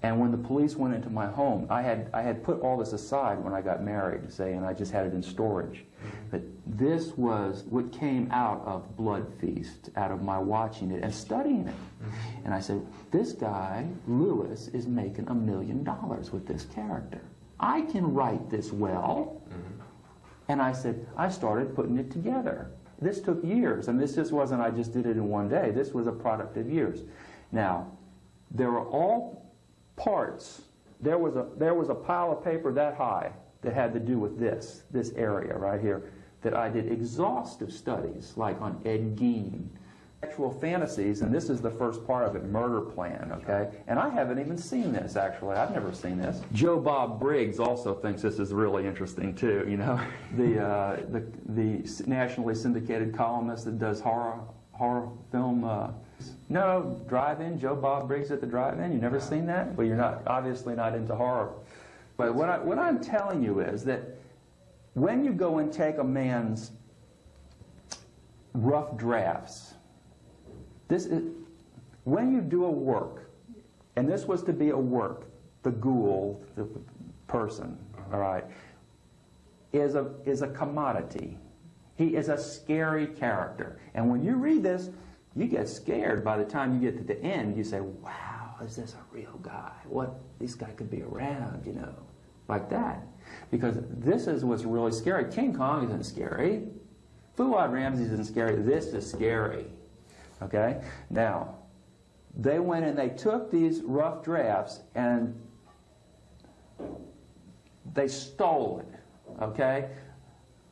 And when the police went into my home, I had put all this aside when I got married, say, and I just had it in storage. But this was what came out of Blood Feast, out of my watching it and studying it. And I said, this guy, Lewis, is making $1 million with this character. I can write this well. And I said, I started putting it together. This took years, and this just wasn't, I just did it in one day. This was a product of years. Now, there were all parts. There was a pile of paper that high that had to do with this area right here, that I did exhaustive studies, like on Ed Gein. Actual fantasies, and this is the first part of it, Murder Plan, okay? And I haven't even seen this, actually. I've never seen this. Joe Bob Briggs also thinks this is really interesting, too, you know? The nationally syndicated columnist that does horror film. No, drive-in, Joe Bob Briggs at the drive-in. You never seen that? Well, you're obviously not into horror. But what I'm telling you is that when you go and take a man's rough drafts, when you do a work, and this was to be a work, the ghoul, the person, all right, is a commodity. He is a scary character. And when you read this, you get scared. By the time you get to the end, you say, wow, is this a real guy? What, this guy could be around, you know, like that. Because this is what's really scary. King Kong isn't scary. Fuad Ramses isn't scary. This is scary. Okay? Now, they went and they took these rough drafts and they stole it. Okay?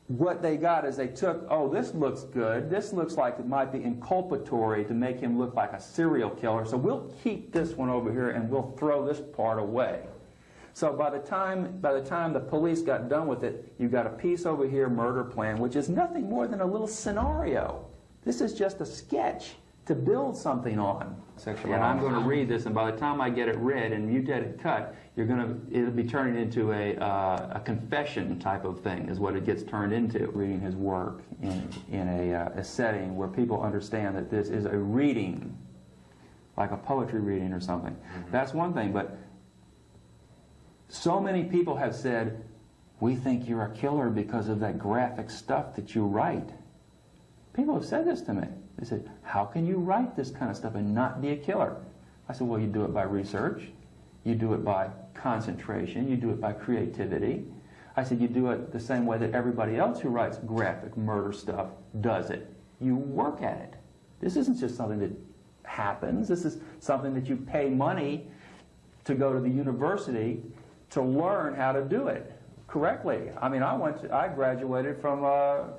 What they got is they took, oh, this looks good. This looks like it might be inculpatory to make him look like a serial killer. So we'll keep this one over here and we'll throw this part away. So by the time the police got done with it, you got a piece over here, Murder Plan, which is nothing more than a little scenario. This is just a sketch to build something on. And I'm going to read this, and by the time I get it read and you get it cut, it'll be turning into a confession type of thing, is what it gets turned into. Reading his work in a setting where people understand that this is a reading, like a poetry reading or something. That's one thing, but so many people have said, we think you're a killer because of that graphic stuff that you write. People have said this to me. They said, how can you write this kind of stuff and not be a killer? I said, well, you do it by research. You do it by concentration. You do it by creativity. I said, you do it the same way that everybody else who writes graphic murder stuff does it. You work at it. This isn't just something that happens. This is something that you pay money to go to the university to learn how to do it correctly. I mean, I graduated from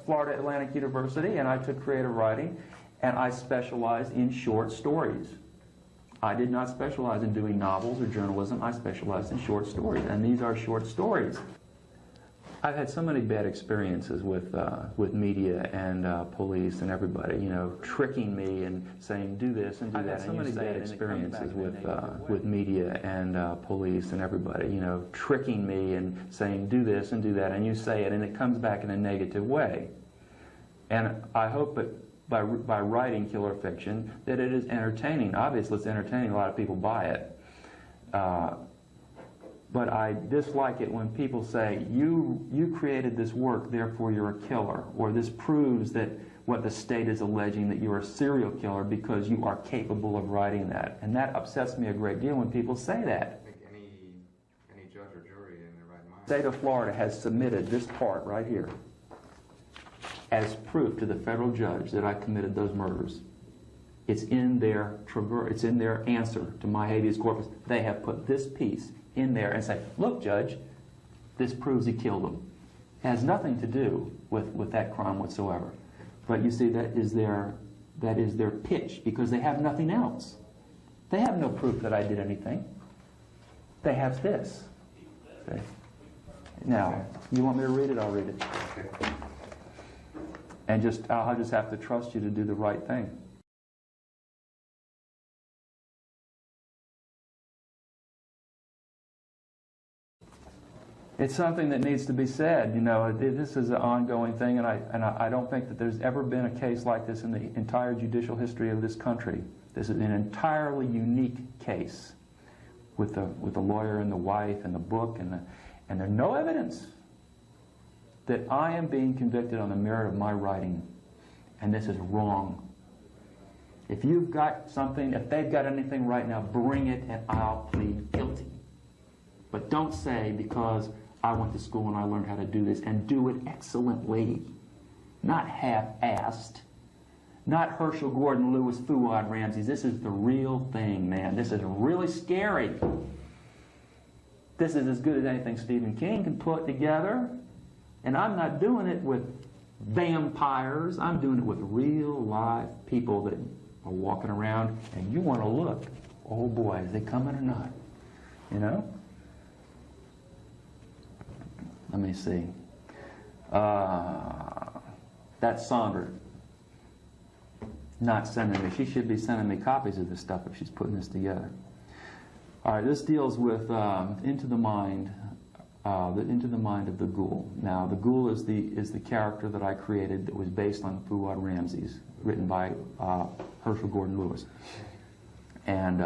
Florida Atlantic University, and I took creative writing, and I specialized in short stories. I did not specialize in doing novels or journalism. I specialized in short stories, and these are short stories. I've had so many bad experiences with media and police and everybody, you know, tricking me and saying do this and do that. I've had so many bad experiences with media and police and everybody, you know, tricking me and saying do this and do that, and you say it and it comes back in a negative way. And I hope that by writing killer fiction that it is entertaining. Obviously it's entertaining, a lot of people buy it. But I dislike it when people say, you created this work, therefore you're a killer, or this proves that what the state is alleging, that you're a serial killer because you are capable of writing that. And that upsets me a great deal when people say that. I think any judge or jury in their right mind. The state of Florida has submitted this part right here as proof to the federal judge that I committed those murders. It's in their answer to my habeas corpus. They have put this piece in there and say, look, Judge, this proves he killed him. It has nothing to do with that crime whatsoever. But you see, that is their pitch, because they have nothing else. They have no proof that I did anything. They have this. Okay. Now, you want me to read it? I'll read it. And I'll just have to trust you to do the right thing. It's something that needs to be said. You know, this is an ongoing thing, and I don't think that there's ever been a case like this in the entire judicial history of this country. This is an entirely unique case with the lawyer and the wife and the book, and there's no evidence that I am being convicted on the merit of my writing, and this is wrong. If you've got something, if they've got anything right now, bring it and I'll plead guilty. But don't say, because I went to school and I learned how to do this, and do it excellently, not half-assed, not Herschel Gordon Lewis, Fuad Ramsey. This is the real thing, man. This is really scary. This is as good as anything Stephen King can put together. And I'm not doing it with vampires. I'm doing it with real live people that are walking around, and you want to look. Oh boy, is they coming or not? You know? Let me see. That's Sandra. Not sending me. She should be sending me copies of this stuff if she's putting this together. All right, this deals with into the mind of the ghoul. Now, the ghoul is the character that I created that was based on Fuad Ramsey's, written by Herschel Gordon Lewis. And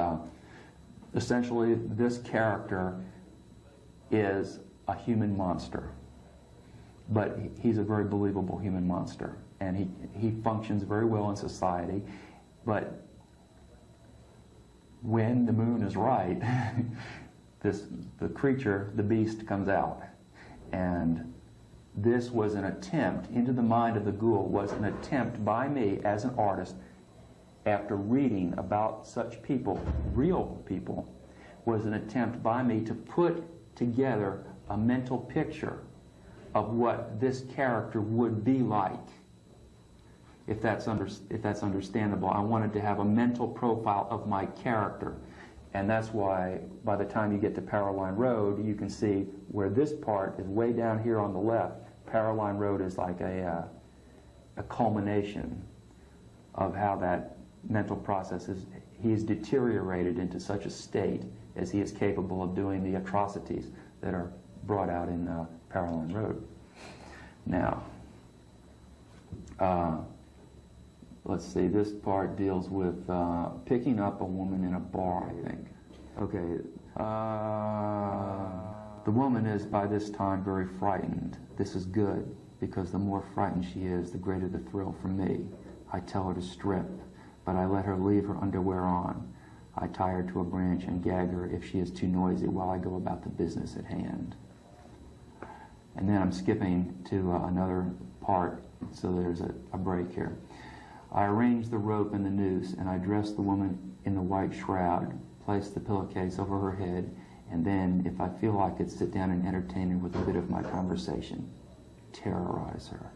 essentially, this character is a human monster, but he's a very believable human monster, and he functions very well in society. But when the moon is right, the creature, the beast, comes out. And this was an attempt, Into the Mind of the Ghoul was an attempt by me as an artist, after reading about such people, real people, was an attempt by me to put together a mental picture of what this character would be like. If that's understandable. I wanted to have a mental profile of my character. And that's why by the time you get to Paroline Road, you can see where this part is way down here on the left. Paroline Road is like a culmination of how that mental process is. He's deteriorated into such a state as he is capable of doing the atrocities that are brought out in Paroline Road. Now, let's see, this part deals with picking up a woman in a bar, I think. Okay. The woman is, by this time, very frightened. This is good, because the more frightened she is, the greater the thrill for me. I tell her to strip, but I let her leave her underwear on. I tie her to a branch and gag her if she is too noisy while I go about the business at hand. And then I'm skipping to another part, so there's a break here. I arrange the rope and the noose, and I dress the woman in the white shroud, place the pillowcase over her head, and then, if I feel like it, sit down and entertain her with a bit of my conversation. Terrorize her.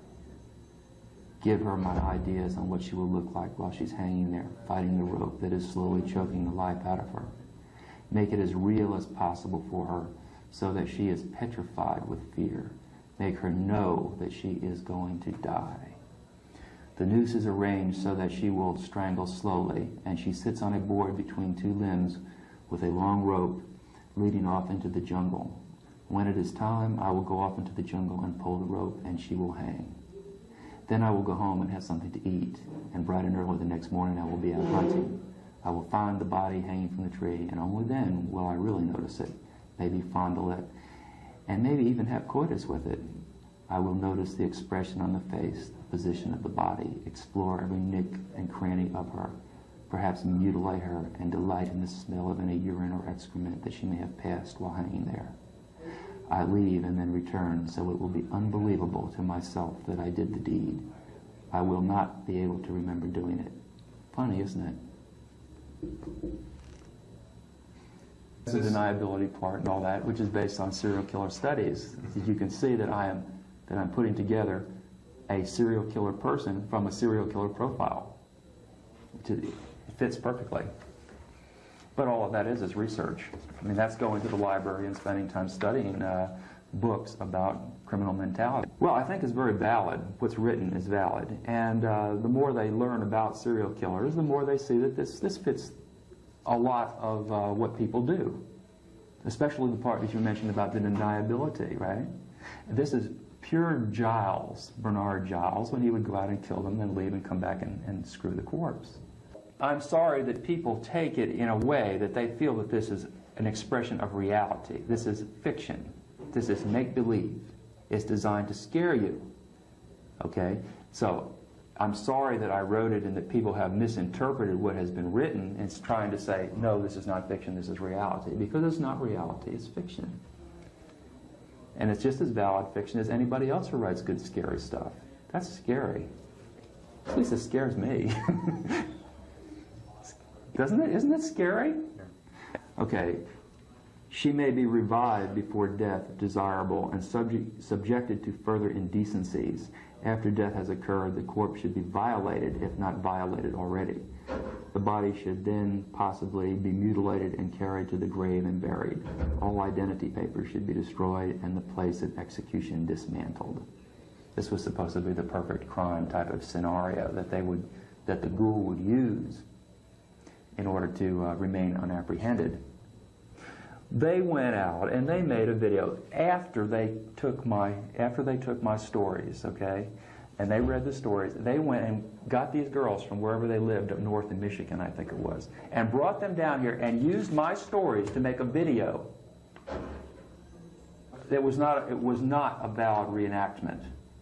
give her my ideas on what she will look like while she's hanging there, fighting the rope that is slowly choking the life out of her. Make it as real as possible for her so that she is petrified with fear. Make her know that she is going to die. The noose is arranged so that she will strangle slowly, and she sits on a board between two limbs with a long rope leading off into the jungle. When it is time, I will go off into the jungle and pull the rope, and she will hang. Then I will go home and have something to eat, and bright and early the next morning I will be out hunting. I will find the body hanging from the tree, and only then will I really notice it, maybe fondle it, and maybe even have coitus with it. I will notice the expression on the face, the position of the body, explore every nook and cranny of her, perhaps mutilate her and delight in the smell of any urine or excrement that she may have passed while hanging there. I leave and then return, so it will be unbelievable to myself that I did the deed. I will not be able to remember doing it. Funny, isn't it? The deniability part and all that, which is based on serial killer studies. You can see that I'm putting together a serial killer person from a serial killer profile. It fits perfectly. But all of that is research. I mean, that's going to the library and spending time studying books about criminal mentality. Well, I think it's very valid. What's written is valid. And the more they learn about serial killers, the more they see that this fits a lot of what people do. Especially the part that you mentioned about the deniability, right? This is pure Giles, Bernard Giles, when he would go out and kill them, then leave and come back and screw the corpse. I'm sorry that people take it in a way that they feel that this is an expression of reality. This is fiction. This is make-believe. It's designed to scare you. Okay? So I'm sorry that I wrote it and that people have misinterpreted what has been written and trying to say, no, this is not fiction, this is reality. Because it's not reality, it's fiction. And it's just as valid fiction as anybody else who writes good, scary stuff. That's scary. At least it scares me. Doesn't it? Isn't it scary? Okay. She may be revived before death, desirable, and subjected to further indecencies. After death has occurred, the corpse should be violated, if not violated already. The body should then possibly be mutilated and carried to the grave and buried. All identity papers should be destroyed and the place of execution dismantled. This was supposed to be the perfect crime type of scenario that the ghoul would use in order to remain unapprehended. They went out and they made a video after they took my stories, okay? And they read the stories. They went and got these girls from wherever they lived up north in Michigan, I think it was, and brought them down here and used my stories to make a video. It was not a valid reenactment.